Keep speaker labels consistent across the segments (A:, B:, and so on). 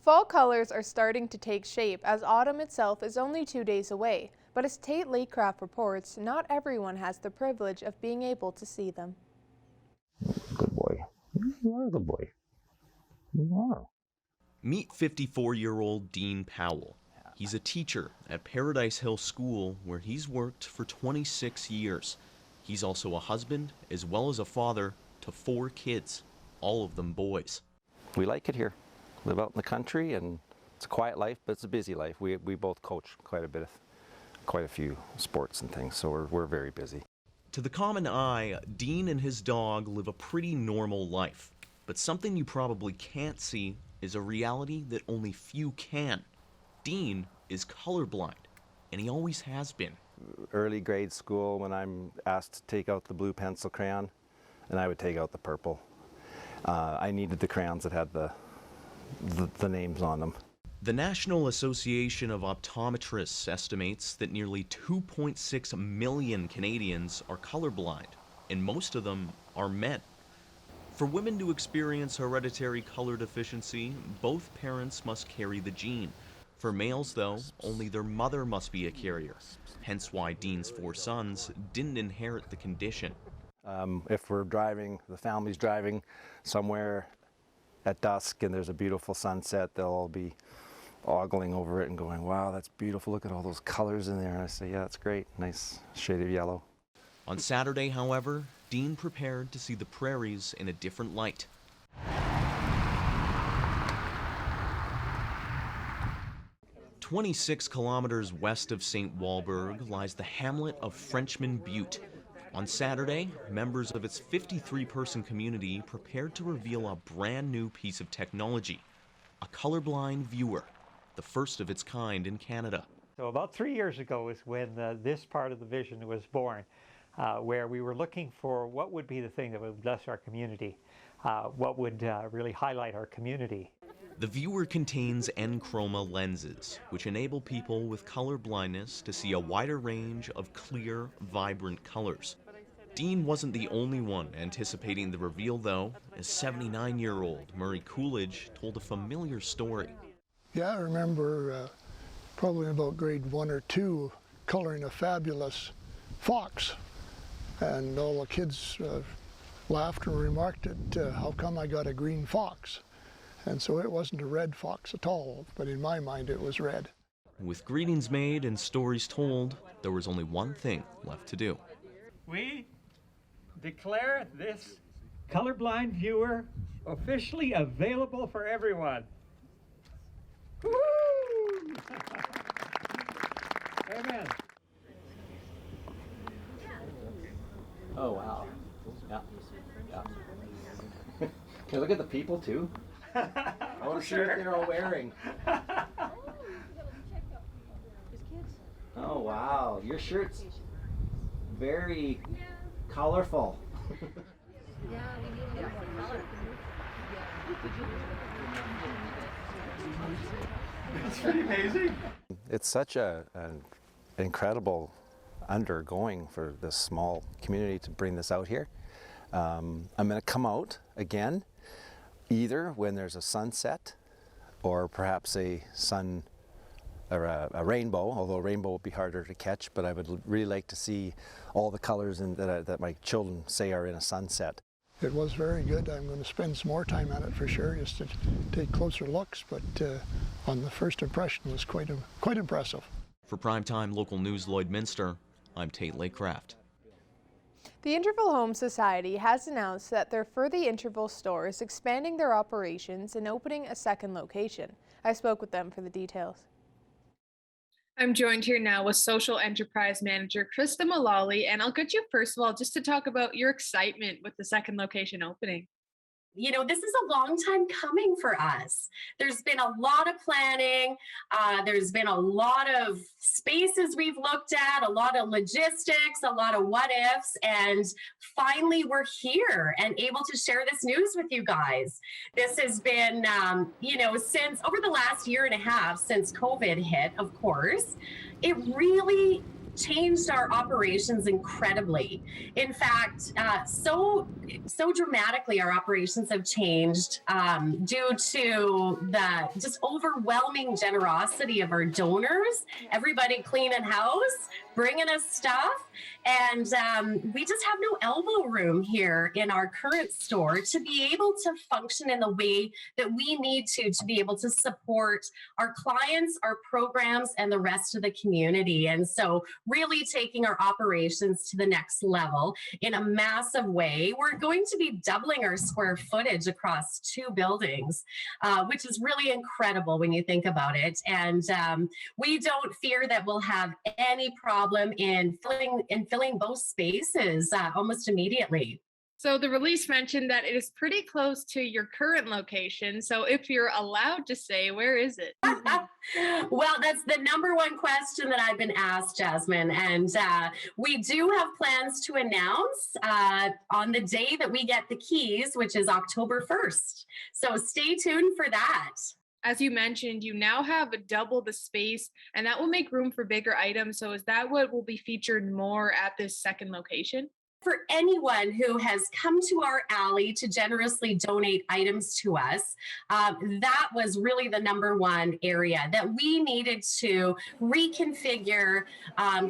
A: Fall colors are starting to take shape as autumn itself is only 2 days away, but as Tate Lakecraft reports, not everyone has the privilege of being able to see them.
B: Good boy. You are a good boy. You are.
C: Meet 54-year-old Dean Powell. He's a teacher at Paradise Hill School where he's worked for 26 years. He's also a husband as well as a father to 4 kids, all of them boys.
B: We like it here. Live out in the country, and it's a quiet life, but it's a busy life. We both coach quite a few sports and things, so we're very busy.
C: To the common eye, Dean and his dog live a pretty normal life. But something you probably can't see is a reality that only few can. Dean is colorblind, and he always has been.
B: Early grade school, when I'm asked to take out the blue pencil crayon, and I would take out the purple. I needed the crayons that had the names on them.
C: The National Association of Optometrists estimates that nearly 2.6 million Canadians are colorblind, and most of them are men. For women to experience hereditary color deficiency, both parents must carry the gene. For males, though, only their mother must be a carrier, hence why Dean's 4 sons didn't inherit the condition.
B: If we're driving, the family's driving somewhere at dusk and there's a beautiful sunset, they'll all be ogling over it and going, wow, that's beautiful, look at all those colors in there. And I say, yeah, that's great, nice shade of yellow.
C: On Saturday, however, Dean prepared to see the prairies in a different light. "26 kilometers west of St. Walburg lies the hamlet of Frenchman Butte. On Saturday, members of its 53-person community prepared to reveal a brand new piece of technology, a colorblind viewer, the first of its kind in Canada.
D: So about 3 years ago is when this part of the vision was born, where we were looking for what would be the thing that would bless our community, what would really highlight our community.
C: The viewer contains N-chroma lenses, which enable people with color blindness to see a wider range of clear, vibrant colors. Dean wasn't the only one anticipating the reveal, though, as 79-year-old Murray Coolidge told a familiar story.
E: Yeah, I remember probably in about grade 1 or 2 coloring a fabulous fox, and all the kids laughed and remarked at how come I got a green fox. And so it wasn't a red fox at all, but in my mind it was red.
C: With greetings made and stories told, there was only one thing left to do.
D: We declare this colorblind viewer officially available for everyone. Woo! Amen.
B: Oh, wow. Yeah. Can you look at the people, too? I want to see what they're all wearing. Oh, wow. Your shirt's very colorful.
D: It's pretty amazing.
B: It's such an incredible undergoing for this small community to bring this out here. I'm going to come out again, either when there's a sunset or perhaps a sun or a rainbow, although a rainbow would be harder to catch, but I would really like to see all the colors that my children say are in a sunset.
E: It was very good. I'm going to spend some more time at it for sure, just to take closer looks, but on the first impression it was quite impressive.
C: For Primetime Local News Lloydminster, I'm Tate Lakecraft.
A: The Interval Home Society has announced that their For the Interval store is expanding their operations and opening a second location. I spoke with them for the details.
F: I'm joined here now with Social Enterprise Manager Krista Mullally, and I'll get you first of all just to talk about your excitement with the second location opening.
G: You know, this is a long time coming for us. There's been a lot of planning. There's been a lot of spaces we've looked at, a lot of logistics, a lot of what ifs, and finally we're here and able to share this news with you guys. This has been, you know, since over the last year and a half since COVID hit, of course, it really changed our operations incredibly. In fact, so dramatically our operations have changed due to the just overwhelming generosity of our donors, everybody cleaning house, bringing us stuff. And we just have no elbow room here in our current store to be able to function in the way that we need to be able to support our clients, our programs, and the rest of the community. And so really taking our operations to the next level in a massive way. We're going to be doubling our square footage across 2 buildings, which is really incredible when you think about it. And we don't fear that we'll have any problem in filling both spaces almost immediately.
F: So the release mentioned that it is pretty close to your current location. So if you're allowed to say, where is it?
G: Well, that's the number one question that I've been asked, Jasmine. And we do have plans to announce on the day that we get the keys, which is October 1st. So stay tuned for that.
F: As you mentioned, you now have double the space, and that will make room for bigger items. So is that what will be featured more at this second location?
G: For anyone who has come to our alley to generously donate items to us, that was really the number one area that we needed to reconfigure,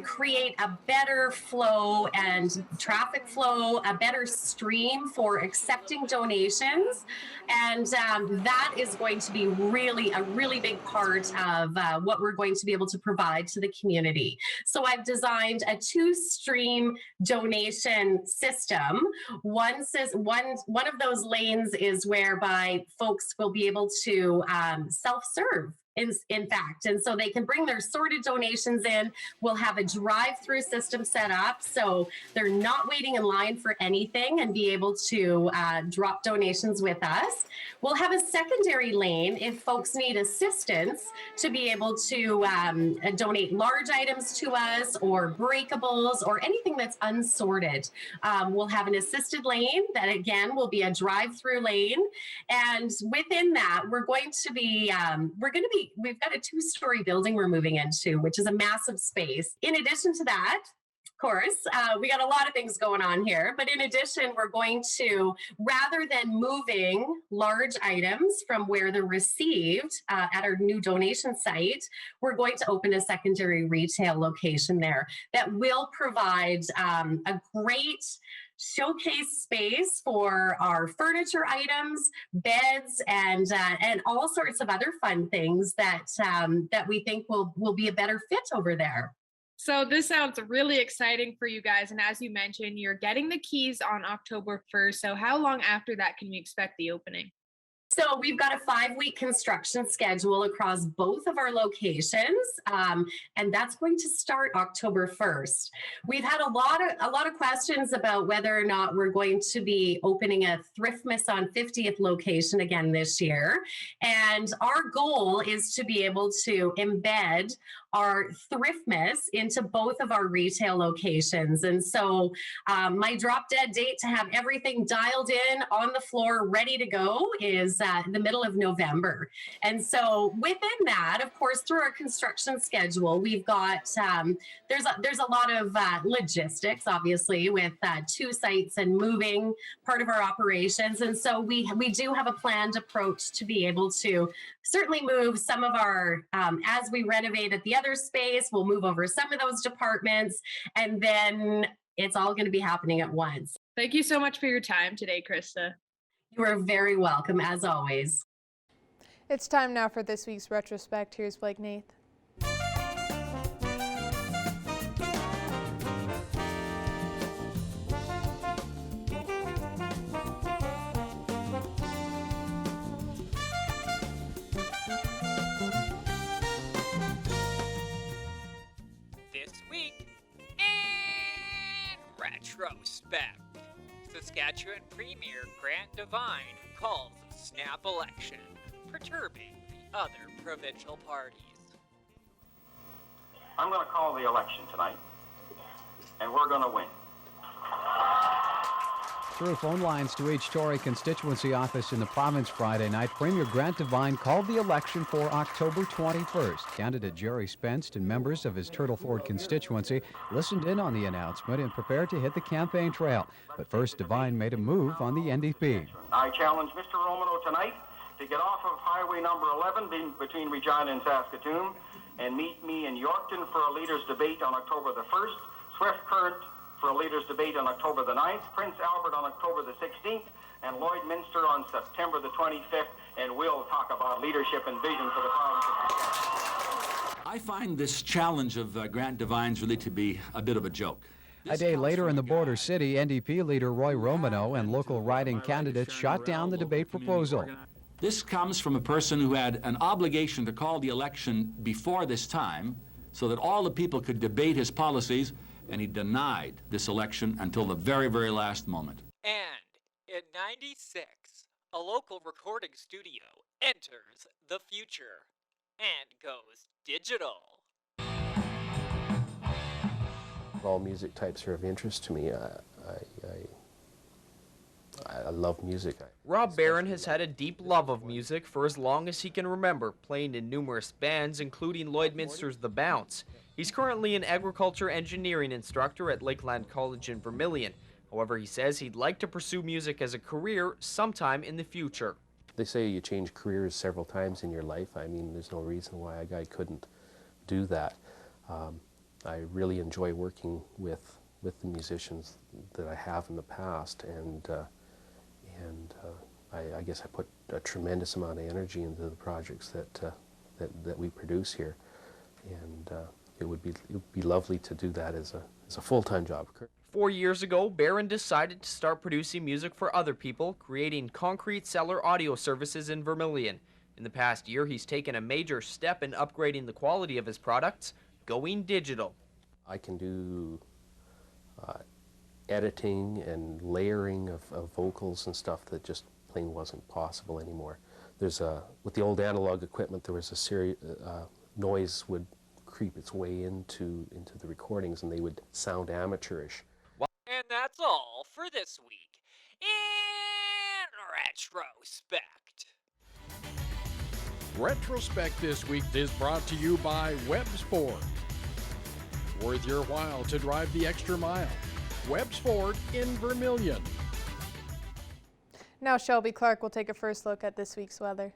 G: create a better flow and traffic flow, a better stream for accepting donations. And that is going to be really a really big part of what we're going to be able to provide to the community. So I've designed a 2-stream donation system. One of those lanes is whereby folks will be able to self-serve. In fact, and so they can bring their sorted donations in. We'll have a drive-through system set up so they're not waiting in line for anything and be able to drop donations with us. We'll have a secondary lane if folks need assistance to be able to donate large items to us or breakables or anything that's unsorted. We'll have an assisted lane that again will be a drive-through lane, and within that we've got a 2-story building we're moving into, which is a massive space. In addition to that, of course, we got a lot of things going on here, but in addition, we're going to, rather than moving large items from where they're received at our new donation site, we're going to open a secondary retail location there that will provide a great showcase space for our furniture items, beds, and all sorts of other fun things that we think will be a better fit over there.
F: So this sounds really exciting for you guys. And as you mentioned, you're getting the keys on October 1st. So how long after that can we expect the opening?
G: So we've got a 5-week construction schedule across both of our locations, and that's going to start October 1st. We've had a lot of questions about whether or not we're going to be opening a Thriftmas on 50th location again this year, and our goal is to be able to embed our Thriftmas into both of our retail locations. And so my drop dead date to have everything dialed in on the floor, ready to go is the middle of November. And so within that, of course, through our construction schedule, we've got, there's a lot of logistics, obviously, with 2 sites and moving part of our operations. And so we do have a planned approach to be able to certainly move some of our, as we renovate at the other space, we'll move over some of those departments, and then it's all going to be happening at once.
F: Thank you so much for your time today, Krista.
G: You are very welcome, as always.
A: It's time now for this week's retrospect. Here's Blake Nath.
H: Retrospect. Saskatchewan Premier Grant Devine calls a snap election, perturbing the other provincial parties.
I: I'm going to call the election tonight, and we're going to win. through phone lines to each Tory constituency office in the province Friday night. Premier Grant Devine called the election for October 21st. Candidate Jerry Spence and members of his Turtle Ford constituency listened in on the announcement and prepared to hit the campaign trail. But first, Devine made a move on the NDP.
J: I challenge Mr. Romano tonight to get off of Highway number 11 between Regina and Saskatoon and meet me in Yorkton for a leaders' debate on October the 1st, Swift Current for a leaders' debate on October the 9th, Prince Albert on October the 16th, and Lloydminster on September the 25th, and we'll talk about leadership and vision for the province of Saskatchewan.
K: I find this challenge of Grant Devine's really to be a bit of a joke.
I: A day later in the border city, NDP leader Roy Romano and local riding candidates shot down the debate proposal.
K: This comes from a person who had an obligation to call the election before this time so that all the people could debate his policies, and he denied this election until the very, very last moment.
H: And in '96, a local recording studio enters the future and goes digital.
L: All music types are of interest to me. I love music.
M: Rob Barron has had a deep love of music for as long as he can remember, playing in numerous bands, including Lloydminster's The Bounce. He's currently an agriculture engineering instructor at Lakeland College in Vermilion. However, he says he'd like to pursue music as a career sometime in the future.
L: They say you change careers several times in your life. I mean, there's no reason why a guy couldn't do that. I really enjoy working with the musicians that I have in the past, and I guess I put a tremendous amount of energy into the projects that we produce here, and it would be lovely to do that as a full-time job.
M: 4 years ago, Barron decided to start producing music for other people, creating Concrete Cellar Audio Services in Vermilion. In the past year, he's taken a major step in upgrading the quality of his products, going digital.
L: I can do editing and layering of vocals and stuff that just plain wasn't possible anymore. With the old analog equipment, there was a series, noise would creep its way into the recordings, and they would sound amateurish.
H: And that's all for this week in retrospect.
N: Retrospect this week is brought to you by Webb's Ford. Worth your while to drive the extra mile. Webb's Ford in Vermilion.
A: Now Shelby Clark will take a first look at this week's weather.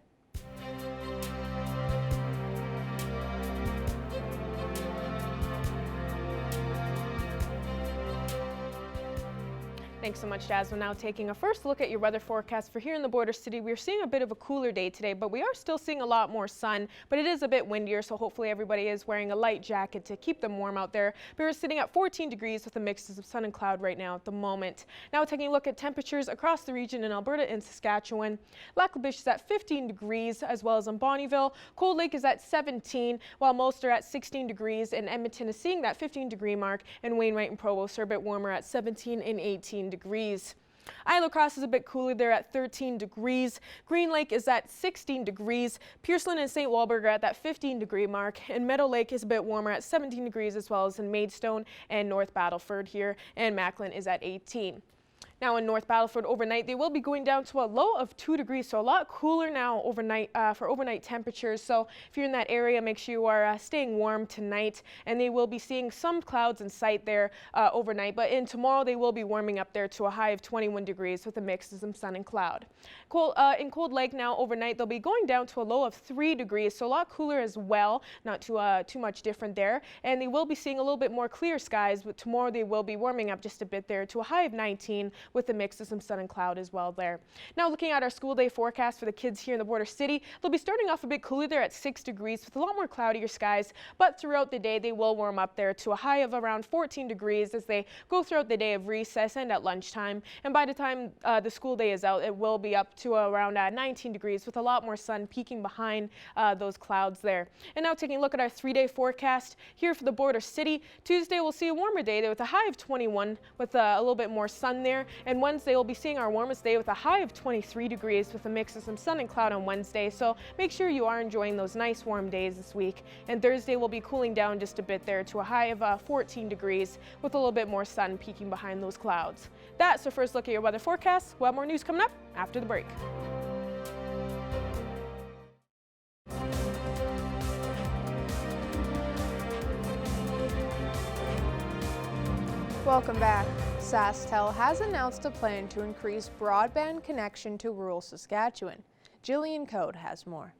A: Thanks so much, Jasmine. Now taking a first look at your weather forecast for here in the border city. We're seeing a bit of a cooler day today, but we are still seeing a lot more sun, but it is a bit windier, so hopefully everybody is wearing a light jacket to keep them warm out there. But we're sitting at 14 degrees with a mix of sun and cloud right now at the moment. Now taking a look at temperatures across the region in Alberta and Saskatchewan. Lac La Biche is at 15 degrees, as well as in Bonnyville. Cold Lake is at 17, while most are at 16 degrees, and Edmonton is seeing that 15-degree mark, and Wainwright and Provost are a bit warmer at 17 and 18 degrees. Isle La Crosse is a bit cooler. They're at 13 degrees. Green Lake is at 16 degrees. Pierceland and St. Walburg are at that 15-degree mark. And Meadow Lake is a bit warmer at 17 degrees, as well as in Maidstone and North Battleford here. And Macklin is at 18. Now in North Battleford overnight, they will be going down to a low of 2 degrees, so a lot cooler now overnight for overnight temperatures. So if you're in that area, make sure you are staying warm tonight, and they will be seeing some clouds in sight there overnight. But in tomorrow, they will be warming up there to a high of 21 degrees with a mix of some sun and cloud. In Cold Lake now overnight, they'll be going down to a low of 3 degrees, so a lot cooler as well, not too much different there. And they will be seeing a little bit more clear skies, but tomorrow they will be warming up just a bit there to a high of 19 with a mix of some sun and cloud as well there. Now looking at our school day forecast for the kids here in the border city, they'll be starting off a bit cooler there at 6 degrees with a lot more cloudier skies, but throughout the day they will warm up there to a high of around 14 degrees as they go throughout the day of recess and at lunchtime. And by the time the school day is out, it will be up to around 19 degrees with a lot more sun peeking behind those clouds there. And now taking a look at our 3-day forecast here for the border city. Tuesday we'll see a warmer day there with a high of 21 with a little bit more sun there. And Wednesday, we'll be seeing our warmest day with a high of 23 degrees with a mix of some sun and cloud on Wednesday. So make sure you are enjoying those nice warm days this week. And Thursday, we'll be cooling down just a bit there to a high of 14 degrees with a little bit more sun peeking behind those clouds. That's our first look at your weather forecast. We'll have more news coming up after the break.
O: Welcome back. CITL has announced a plan to increase broadband connection to rural Saskatchewan. Jillian Code has more.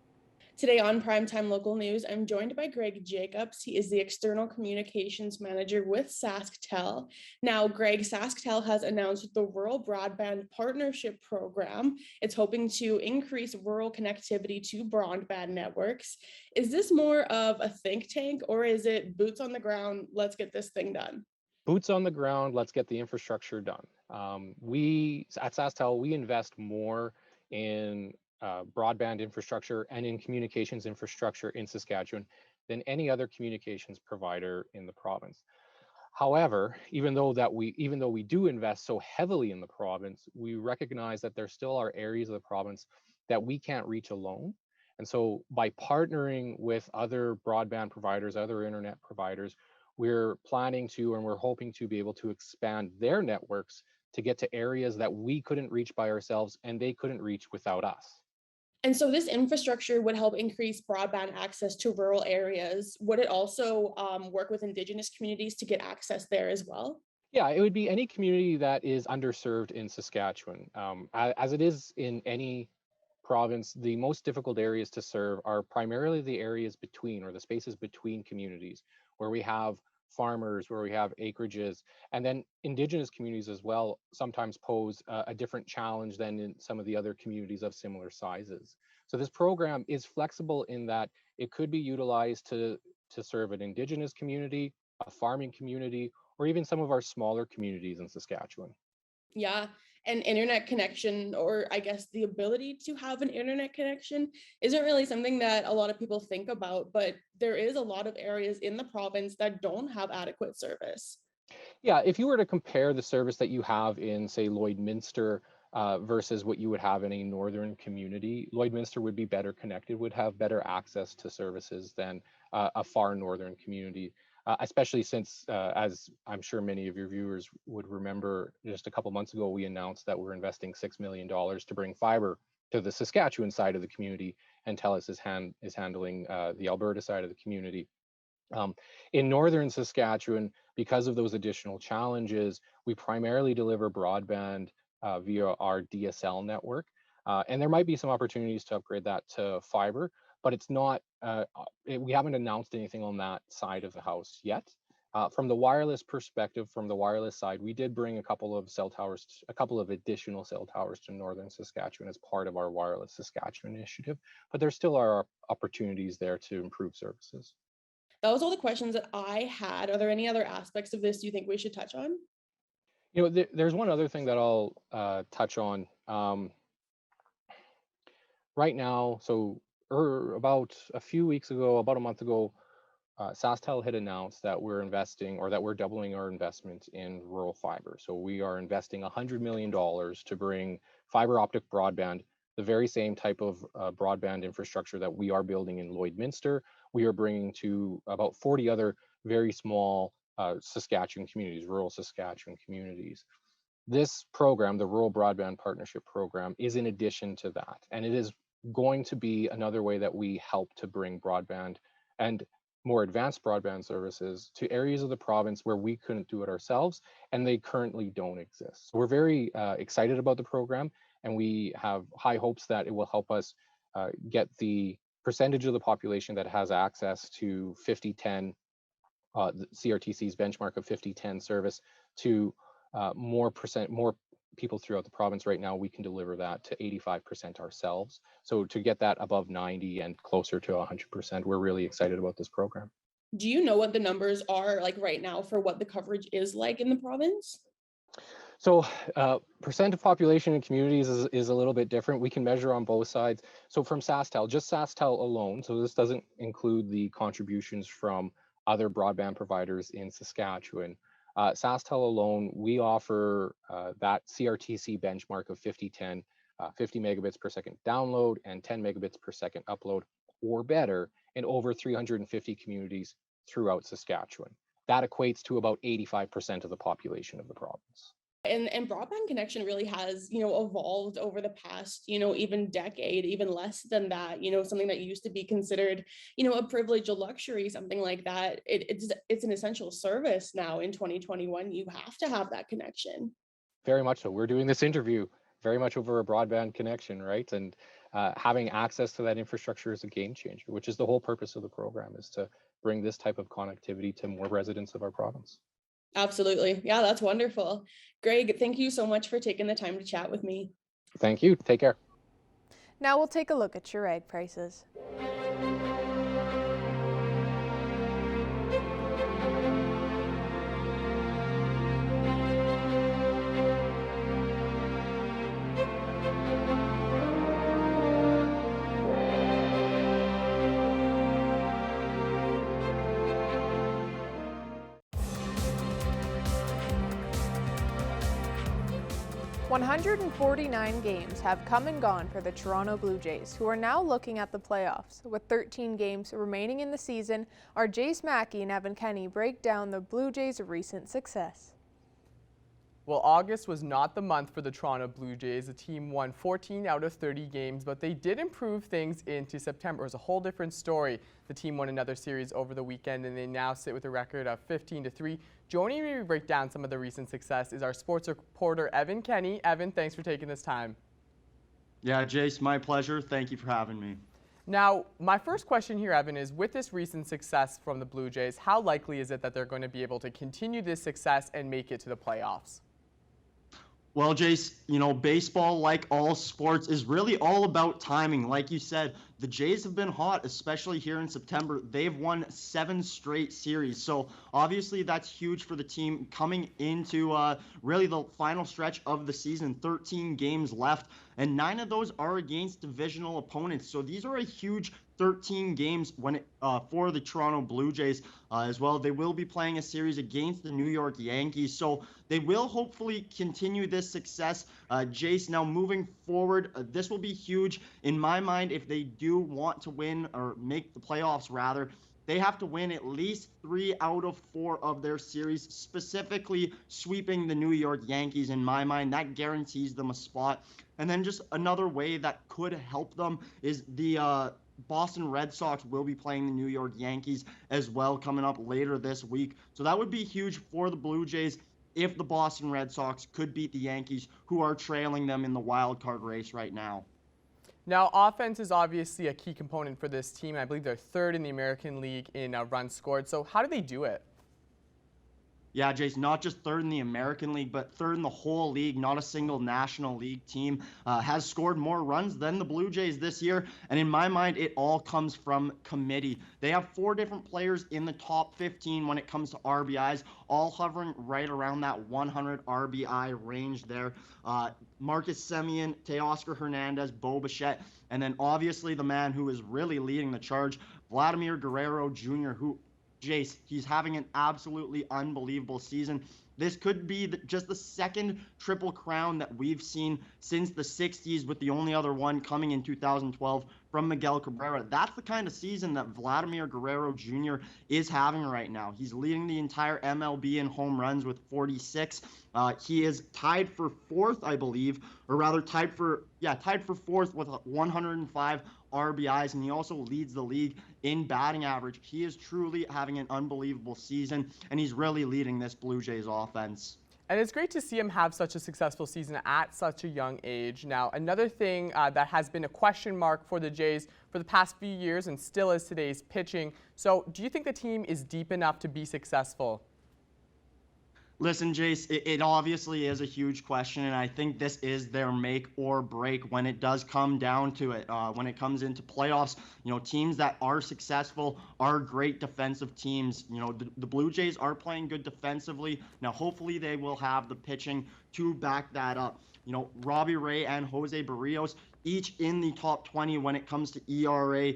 P: Today on Primetime Local News, I'm joined by Greg Jacobs. He is the External Communications Manager with CKSA. Now, Greg, CKSA has announced the Rural Broadband Partnership Program. It's hoping to increase rural connectivity to broadband networks. Is this more of a think tank or is it boots on the ground, let's get this thing done?
Q: Boots on the ground, let's get the infrastructure done. We at CITL, we invest more in broadband infrastructure and in communications infrastructure in Saskatchewan than any other communications provider in the province. However, even though we do invest so heavily in the province, we recognize that there still are areas of the province that we can't reach alone. And so by partnering with other broadband providers, other internet providers, we're planning to and we're hoping to be able to expand their networks to get to areas that we couldn't reach by ourselves and they couldn't reach without us.
P: And so this infrastructure would help increase broadband access to rural areas. Would it also work with Indigenous communities to get access there as well?
Q: Yeah, it would be any community that is underserved in Saskatchewan. As it is in any province, the most difficult areas to serve are primarily the areas between or the spaces between communities where we have farmers, where we have acreages, and then Indigenous communities as well sometimes pose a different challenge than in some of the other communities of similar sizes. So this program is flexible in that it could be utilized to serve an Indigenous community, a farming community, or even some of our smaller communities in Saskatchewan.
P: Yeah, an internet connection, or I guess the ability to have an internet connection, isn't really something that a lot of people think about, but there is a lot of areas in the province that don't have adequate service.
Q: Yeah, if you were to compare the service that you have in, say, Lloydminster versus what you would have in a northern community, Lloydminster would be better connected, would have better access to services than a far northern community. Especially since, as I'm sure many of your viewers would remember, just a couple months ago, we announced that we're investing $6 million to bring fiber to the Saskatchewan side of the community, and TELUS is handling the Alberta side of the community. In northern Saskatchewan, because of those additional challenges, we primarily deliver broadband via our DSL network. And there might be some opportunities to upgrade that to fiber, but it's not, we haven't announced anything on that side of the house yet. From the wireless perspective, from the wireless side, we did bring a couple of additional cell towers to northern Saskatchewan as part of our Wireless Saskatchewan initiative, but there still are opportunities there to improve services.
P: That was all the questions that I had. Are there any other aspects of this you think we should touch on?
Q: You know, there's one other thing that I'll touch on. Right now, so about a few weeks ago, about a month ago, CITL had announced that we're investing, or that we're doubling our investment in rural fiber. So we are investing $100 million to bring fiber optic broadband, the very same type of broadband infrastructure that we are building in Lloydminster. We are bringing to about 40 other very small Saskatchewan communities, rural Saskatchewan communities. This program, the Rural Broadband Partnership Program, is in addition to that, and it is going to be another way that we help to bring broadband and more advanced broadband services to areas of the province where we couldn't do it ourselves and they currently don't exist. So we're very excited about the program, and we have high hopes that it will help us get the percentage of the population that has access to 5010, the CRTC's benchmark of 5010 service, to more people throughout the province. Right now, we can deliver that to 85% ourselves. So to get that above 90 and closer to 100%, we're really excited about this program.
P: Do you know what the numbers are like right now for what the coverage is like in the province?
Q: So percent of population in communities is a little bit different. We can measure on both sides. So from CITL, just CITL alone, so this doesn't include the contributions from other broadband providers in Saskatchewan, SaskTel alone, we offer that CRTC benchmark of 50/10, 50 megabits per second download and 10 megabits per second upload or better in over 350 communities throughout Saskatchewan. That equates to about 85% of the population of the province.
P: And broadband connection really has, evolved over the past, even decade, even less than that, something that used to be considered, a privilege, a luxury, something like that. It's an essential service now in 2021. You have to have that connection.
Q: Very much so. We're doing this interview very much over a broadband connection, right? And having access to that infrastructure is a game changer, which is the whole purpose of the program, is to bring this type of connectivity to more residents of our province.
P: Absolutely. Yeah, that's wonderful. Greg, thank you so much for taking the time to chat with me.
Q: Thank you. Take care.
O: Now we'll take a look at your egg prices. 149 games have come and gone for the Toronto Blue Jays, who are now looking at the playoffs. With 13 games remaining in the season, our Jace Mackey and Evan Kenny break down the Blue Jays' recent success.
R: Well, August was not the month for the Toronto Blue Jays. The team won 14 out of 30 games, but they did improve things into September. It was a whole different story. The team won another series over the weekend, and they now sit with a record of 15-3. Joining me to break down some of the recent success is our sports reporter, Evan Kenny. Evan, thanks for taking this time.
S: Yeah, Jace, my pleasure. Thank you for having me.
R: Now, my first question here, Evan, is with this recent success from the Blue Jays, how likely is it that they're going to be able to continue this success and make it to the playoffs?
S: Well, Jace, baseball, like all sports, is really all about timing. Like you said, the Jays have been hot, especially here in September. They've won 7 straight series. So obviously that's huge for the team coming into really the final stretch of the season, 13 games left. And 9 of those are against divisional opponents. So these are a huge 13 games for the Toronto Blue Jays as well. They will be playing a series against the New York Yankees. So they will hopefully continue this success. Jace, now moving forward, this will be huge. In my mind, if they do want to win or make the playoffs rather, they have to win at least 3 out of 4 of their series, specifically sweeping the New York Yankees. In my mind, that guarantees them a spot. And then just another way that could help them is the Boston Red Sox will be playing the New York Yankees as well coming up later this week. So that would be huge for the Blue Jays if the Boston Red Sox could beat the Yankees, who are trailing them in the wild card race right now.
R: Now, offense is obviously a key component for this team. I believe they're 3rd in the American League in runs scored. So how do they do it?
S: Yeah, Jace, not just 3rd in the American League, but 3rd in the whole league. Not a single National League team has scored more runs than the Blue Jays this year. And in my mind, it all comes from committee. They have 4 different players in the top 15 when it comes to RBIs, all hovering right around that 100 RBI range there. Marcus Semien, Teoscar Hernandez, Bo Bichette, and then obviously the man who is really leading the charge, Vladimir Guerrero Jr., who, Jace, he's having an absolutely unbelievable season. This could be just the 2nd Triple Crown that we've seen since the 60s, with the only other one coming in 2012 from Miguel Cabrera. That's the kind of season that Vladimir Guerrero Jr. is having right now. He's leading the entire MLB in home runs with 46. He is tied for 4th, I believe, or rather tied for 4th with 105 RBIs, and he also leads the league in batting average. He is truly having an unbelievable season, and he's really leading this Blue Jays offense.
R: And it's great to see him have such a successful season at such a young age. Now, another thing that has been a question mark for the Jays for the past few years and still is today's pitching. So do you think the team is deep enough to be successful?
S: Listen, Jace, it obviously is a huge question, and I think this is their make or break when it does come down to it. When it comes into playoffs, teams that are successful are great defensive teams. The Blue Jays are playing good defensively. Now, hopefully they will have the pitching to back that up. Robbie Ray and Jose Barrios, each in the top 20 when it comes to ERA.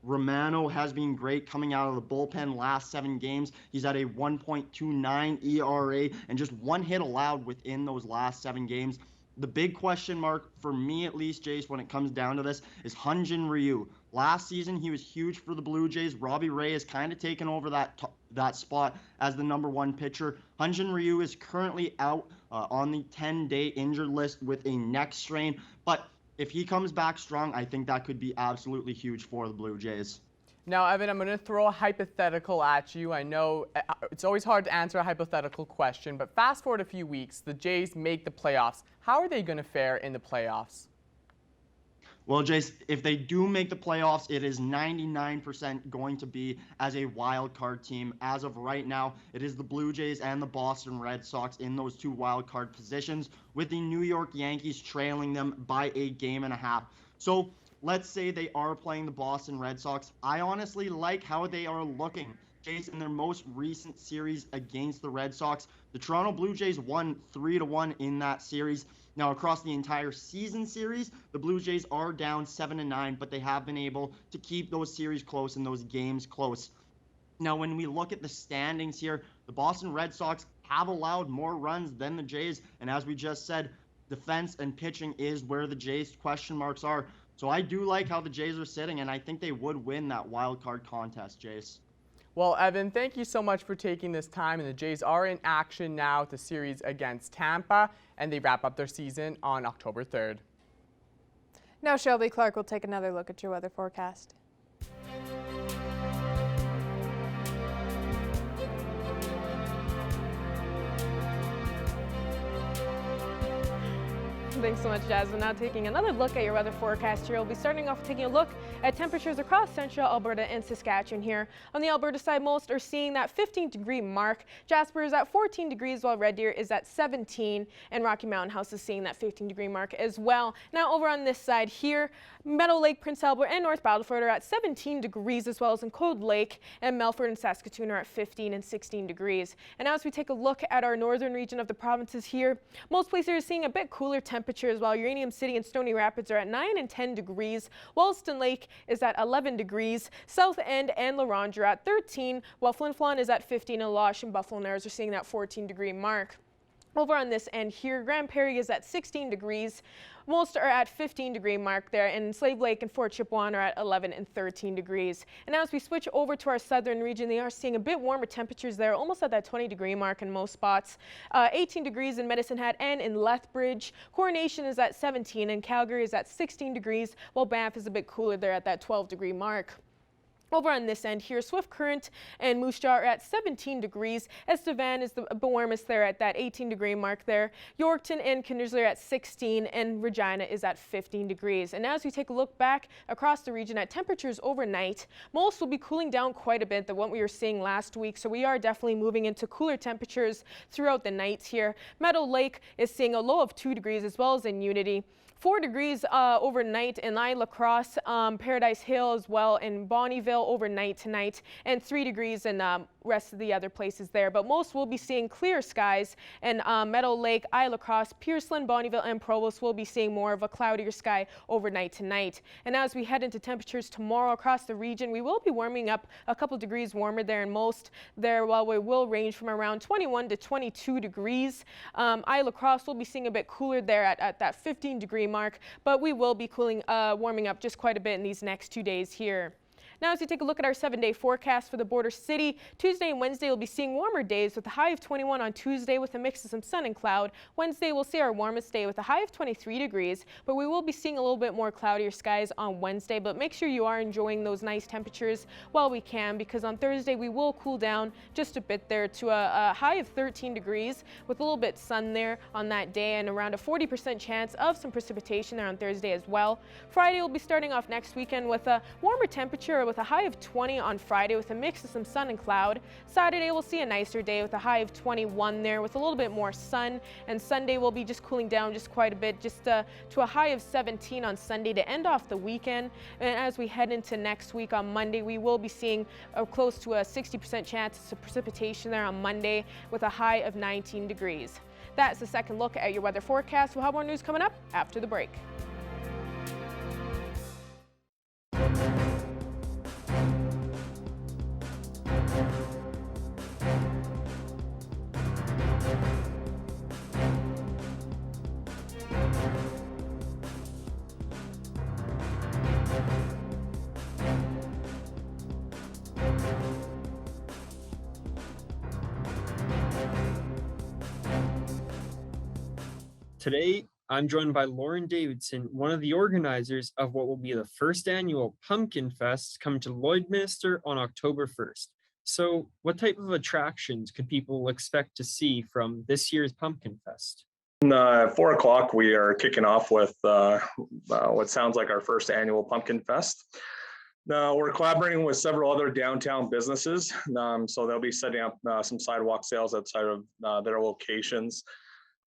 S: Romano has been great coming out of the bullpen last 7 games. He's at a 1.29 ERA and just 1 hit allowed within those last 7 games. The big question mark, for me at least, Jace, when it comes down to this, is Hyun-Jin Ryu. Last season, he was huge for the Blue Jays. Robbie Ray has kind of taken over that spot as the #1 pitcher. Hyun-Jin Ryu is currently out on the 10-day injured list with a neck strain. But if he comes back strong, I think that could be absolutely huge for the Blue Jays.
R: Now, Evan, I'm going to throw a hypothetical at you. I know it's always hard to answer a hypothetical question, but fast forward a few weeks, the Jays make the playoffs. How are they going to fare in the playoffs?
S: Well, Jace, if they do make the playoffs, it is 99% going to be as a wild card team. As of right now, it is the Blue Jays and the Boston Red Sox in those 2 wild card positions, with the New York Yankees trailing them by a game and a half. So let's say they are playing the Boston Red Sox. I honestly like how they are looking. Jays, in their most recent series against the Red Sox, the Toronto Blue Jays won 3-1 in that series. Now, across the entire season series, the Blue Jays are down 7-9, but they have been able to keep those series close and those games close. Now, when we look at the standings here, the Boston Red Sox have allowed more runs than the Jays, and as we just said, defense and pitching is where the Jays' question marks are. So I do like how the Jays are sitting, and I think they would win that wild card contest, Jace.
R: Well, Evan, thank you so much for taking this time. And the Jays are in action now with the series against Tampa, and they wrap up their season on October 3rd.
O: Now Shelby Clark will take another look at your weather forecast.
A: Thanks so much, Jasmine. Now taking another look at your weather forecast here. We'll be starting off taking a look at temperatures across central Alberta and Saskatchewan here. On the Alberta side, most are seeing that 15-degree mark. Jasper is at 14 degrees, while Red Deer is at 17, and Rocky Mountain House is seeing that 15-degree mark as well. Now over on this side here, Meadow Lake, Prince Albert, and North Battleford are at 17 degrees, as well as in Cold Lake, and Melfort and Saskatoon are at 15 and 16 degrees. And now as we take a look at our northern region of the provinces here, most places are seeing a bit cooler temperatures, while Uranium City and Stony Rapids are at 9 and 10 degrees. Wollaston Lake is at 11 degrees. South End and La Ronge are at 13, while Flin Flon is at 15, and Losh and Buffalo Narrows are seeing that 14-degree mark. Over on this end here, Grand Prairie is at 16 degrees. Most are at 15-degree mark there, and Slave Lake and Fort Chipewyan are at 11 and 13 degrees. And now as we switch over to our southern region, they are seeing a bit warmer temperatures there, almost at that 20-degree mark in most spots. 18 degrees in Medicine Hat and in Lethbridge. Coronation is at 17, and Calgary is at 16 degrees, while Banff is a bit cooler there at that 12-degree mark. Over on this end here, Swift Current and Moose Jaw are at 17 degrees. Estevan is the warmest there at that 18-degree mark there. Yorkton and Kindersley are at 16, and Regina is at 15 degrees. And as we take a look back across the region at temperatures overnight, most will be cooling down quite a bit than what we were seeing last week. So we are definitely moving into cooler temperatures throughout the nights here. Meadow Lake is seeing a low of 2 degrees, as well as in Unity. 4 degrees overnight in La Crosse, Paradise Hill as well in Bonnyville overnight tonight, and 3 degrees in rest of the other places there. But most will be seeing clear skies, and Meadow Lake, La Crosse, Pierceland, Bonnyville, and Provost will be seeing more of a cloudier sky overnight tonight. And as we head into temperatures tomorrow across the region, we will be warming up a couple degrees warmer there in most there, while we will range from around 21 to 22 degrees. La Crosse will be seeing a bit cooler there at that 15-degree mark, but we will be warming up just quite a bit in these next 2 days here. Now as we take a look at our 7-day forecast for the border city, Tuesday and Wednesday we'll be seeing warmer days with a high of 21 on Tuesday with a mix of some sun and cloud. Wednesday we'll see our warmest day with a high of 23 degrees, but we will be seeing a little bit more cloudier skies on Wednesday. But make sure you are enjoying those nice temperatures while we can, because on Thursday we will cool down just a bit there to a high of 13 degrees with a little bit sun there on that day, and around a 40% chance of some precipitation there on Thursday as well. Friday will be starting off next weekend with a warmer temperature with a high of 20 on Friday with a mix of some sun and cloud. Saturday we'll see a nicer day with a high of 21 there with a little bit more sun, and Sunday we'll be just cooling down just quite a bit, just to a high of 17 on Sunday to end off the weekend. And as we head into next week on Monday, we will be seeing close to a 60% chance of precipitation there on Monday with a high of 19 degrees. That's the second look at your weather forecast. We'll have more news coming up after the break.
T: Today, I'm joined by Lauren Davidson, one of the organizers of what will be the first annual Pumpkin Fest coming to Lloydminster on October 1st. So what type of attractions could people expect to see from this year's Pumpkin Fest?
U: At 4 o'clock, we are kicking off with what sounds like our first annual Pumpkin Fest. We're collaborating with several other downtown businesses, so they'll be setting up some sidewalk sales outside of their locations.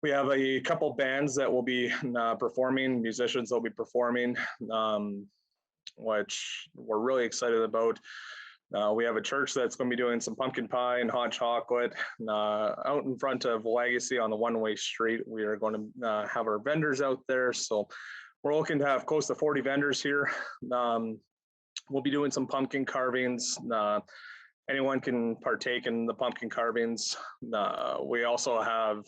U: We have a couple bands that will be performing, musicians that will be performing, which we're really excited about. We have a church that's going to be doing some pumpkin pie and hot chocolate. Out in front of Legacy on the one-way street, we are going to have our vendors out there. So we're looking to have close to 40 vendors here. We'll be doing some pumpkin carvings. Anyone can partake in the pumpkin carvings. We also have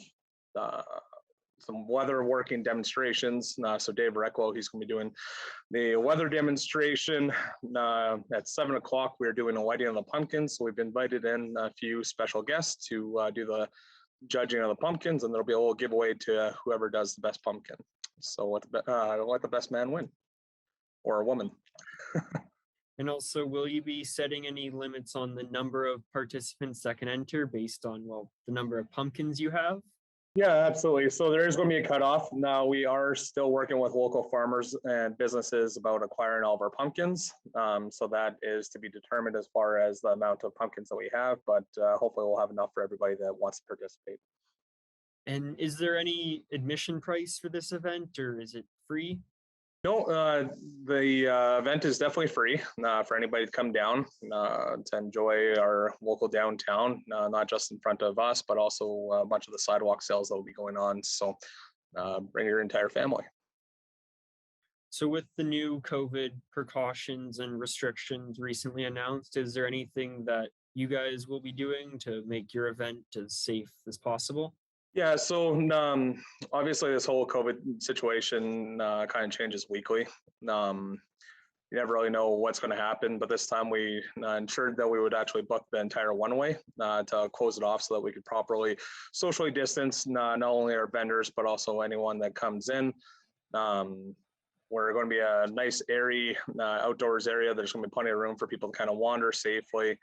U: some weather working demonstrations. So Dave Recklow, he's going to be doing the weather demonstration. At 7 o'clock, we're doing a lighting of the pumpkins. So we've invited in a few special guests to do the judging of the pumpkins, and there'll be a little giveaway to whoever does the best pumpkin. So let the best man win, or a woman.
T: And also, will you be setting any limits on the number of participants that can enter based on, well, the number of pumpkins you have?
U: Yeah, absolutely. So there is going to be a cutoff. Now, we are still working with local farmers and businesses about acquiring all of our pumpkins. So that is to be determined as far as the amount of pumpkins that we have, but hopefully we'll have enough for everybody that wants to participate.
T: And is there any admission price for this event, or is it free?
U: No, the event is definitely free for anybody to come down to enjoy our local downtown, not just in front of us, but also a bunch of the sidewalk sales that will be going on. So bring your entire family.
T: So with the new COVID precautions and restrictions recently announced, is there anything that you guys will be doing to make your event as safe as possible?
U: Yeah, so obviously this whole COVID situation kind of changes weekly. You never really know what's going to happen, but this time we ensured that we would actually book the entire one-way to close it off so that we could properly socially distance not only our vendors, but also anyone that comes in. We're going to be a nice, airy outdoors area. There's going to be plenty of room for people to kind of wander safely.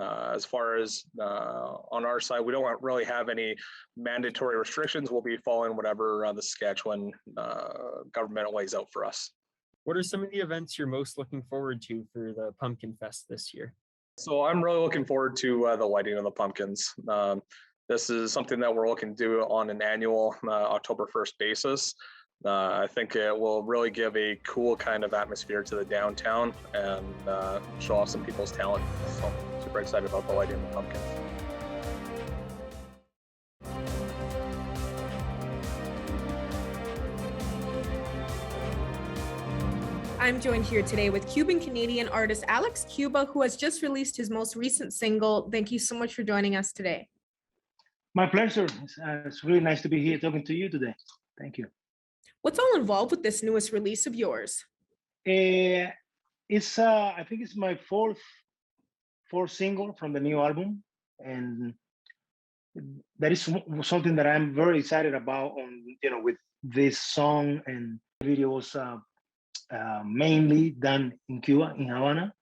U: As far as on our side, we don't really have any mandatory restrictions. We'll be following whatever the Saskatchewan government lays out for us.
T: What are some of the events you're most looking forward to for the Pumpkin Fest this year?
U: So I'm really looking forward to the lighting of the pumpkins. This is something that we're looking to do on an annual October 1st basis. I think it will really give a cool kind of atmosphere to the downtown and show off some people's talent. So super excited about the lighting of the pumpkins.
A: I'm joined here today with Cuban-Canadian artist Alex Cuba, who has just released his most recent single. Thank you so much for joining us today.
V: My pleasure. It's really nice to be here talking to you today. Thank you.
A: What's all involved with this newest release of yours?
V: It's I think it's my fourth single from the new album, and that is something that I'm very excited about. With this song, and the video was mainly done in Cuba, in Havana,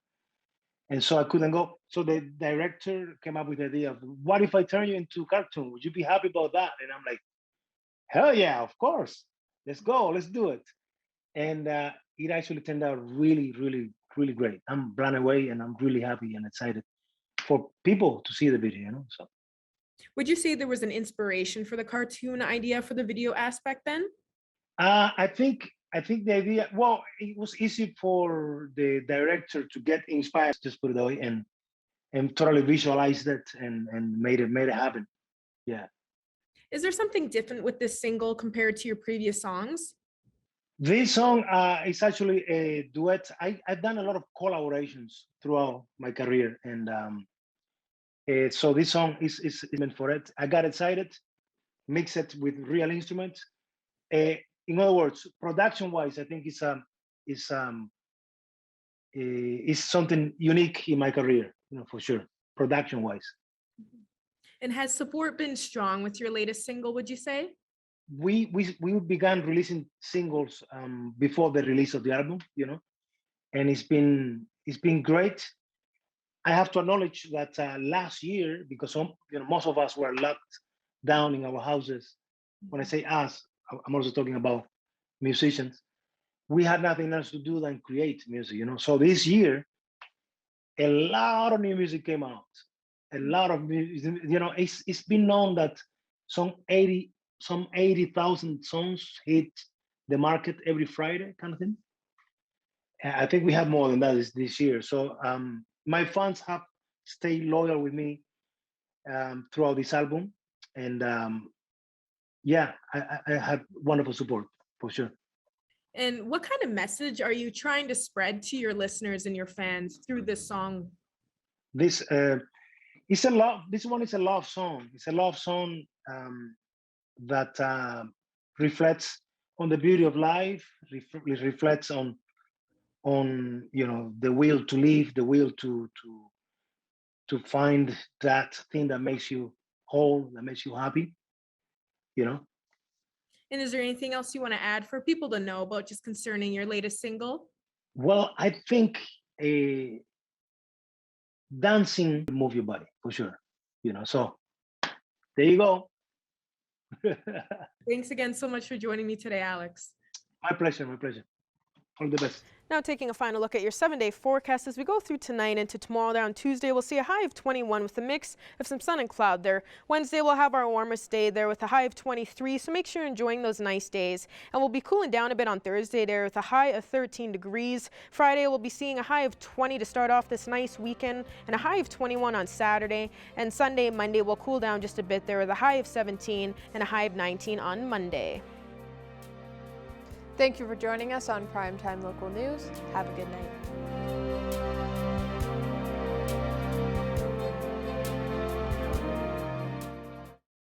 V: and so I couldn't go. So the director came up with the idea of, what if I turn you into a cartoon? Would you be happy about that? And I'm like, hell yeah, of course. Let's go, let's do it. And it actually turned out really, really, really great. I'm blown away, and I'm really happy and excited for people to see the video, So
A: would you say there was an inspiration for the cartoon idea for the video aspect then?
V: I think the idea, well, it was easy for the director to get inspired, just put it that way, and totally visualized it and made it happen. Yeah.
A: Is there something different with this single compared to your previous songs?
V: This song is actually a duet. I've done a lot of collaborations throughout my career, and so this song is meant for it. I got excited, mix it with real instruments. In other words, production-wise, I think it's something unique in my career, for sure, production-wise.
A: And has support been strong with your latest single, would you say?
V: we began releasing singles before the release of the album, and it's been great. I have to acknowledge that last year, because most of us were locked down in our houses. When I say us, I'm also talking about musicians. We had nothing else to do than create music, So this year, a lot of new music came out. A lot of music, it's been known that some 80,000 songs hit the market every Friday, kind of thing. I think we have more than that this year. So my fans have stayed loyal with me throughout this album, and yeah, I have wonderful support for sure.
A: And what kind of message are you trying to spread to your listeners and your fans through this song?
V: This it's a love. This one is a love song. It's a love song that reflects on the beauty of life. Reflects on the will to live, the will to find that thing that makes you whole, that makes you happy.
A: And is there anything else you want to add for people to know about just concerning your latest single?
V: Well, I think dancing will move your body for sure. So there you go.
A: Thanks again so much for joining me today, Alex.
V: My pleasure. All the best.
A: Now taking a final look at your 7-day forecast as we go through tonight into tomorrow. There on Tuesday, we'll see a high of 21 with a mix of some sun and cloud there. Wednesday, we'll have our warmest day there with a high of 23, so make sure you're enjoying those nice days. And we'll be cooling down a bit on Thursday there with a high of 13 degrees. Friday, we'll be seeing a high of 20 to start off this nice weekend and a high of 21 on Saturday. And Sunday, Monday, we'll cool down just a bit there with a high of 17 and a high of 19 on Monday.
O: Thank you for joining us on Primetime Local News. Have a good night.